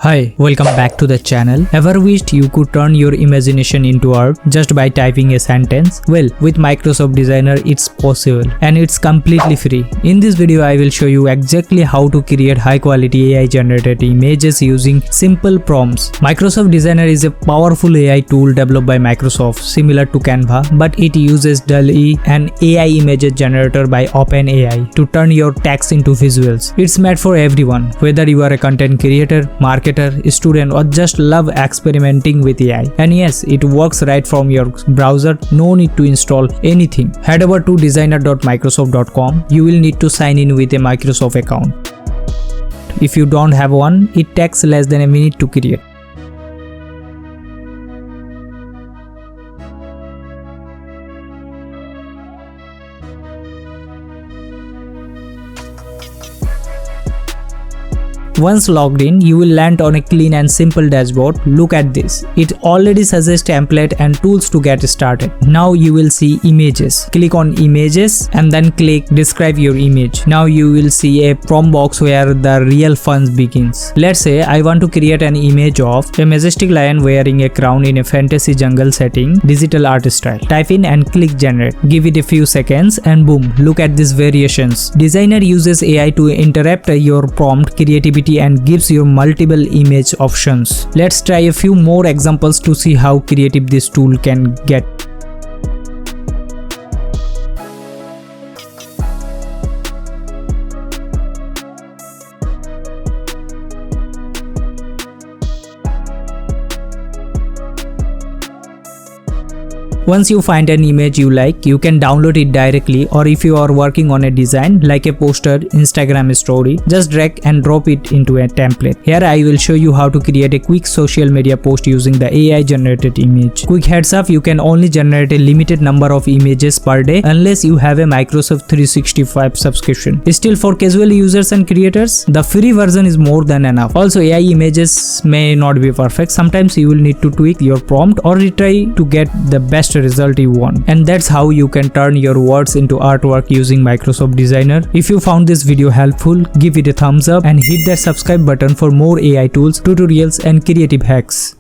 Hi, welcome back to the channel. Ever wished you could turn your imagination into art just by typing a sentence? Well, with Microsoft Designer it's possible and it's completely free. In this video I will show you exactly how to create high quality AI generated images using simple prompts. Microsoft Designer is a powerful AI tool developed by Microsoft similar to Canva, but it uses DALL-E, an AI image generator by OpenAI, to turn your text into visuals. It's made for everyone, whether you are a content creator, marketer, student, or just love experimenting with AI. And yes, it works right from your browser, no need to install anything. Head over to designer.microsoft.com. You will need to sign in with a Microsoft account. If you don't have one, it takes less than a minute to create. Once logged in, you will land on a clean and simple dashboard. Look at this. It already suggests template and tools to get started. Now you will see images. Click on images and then click describe your image. Now you will see a prompt box where the real fun begins. Let's say I want to create an image of a majestic lion wearing a crown in a fantasy jungle setting, digital art style. Type in and click generate. Give it a few seconds and boom, look at these variations. Designer uses AI to interrupt your prompt creativity and gives you multiple image options. Let's try a few more examples to see how creative this tool can get. Once you find an image you like, you can download it directly, or if you are working on a design like a poster, Instagram story, just drag and drop it into a template. Here I will show you how to create a quick social media post using the AI generated image. Quick heads up, you can only generate a limited number of images per day unless you have a Microsoft 365 subscription. Still, for casual users and creators, the free version is more than enough. Also, AI images may not be perfect. Sometimes you will need to tweak your prompt or retry to get the best result you want. And that's how you can turn your words into artwork using Microsoft Designer. If you found this video helpful, give it a thumbs up and hit that subscribe button for more AI tools, tutorials and creative hacks.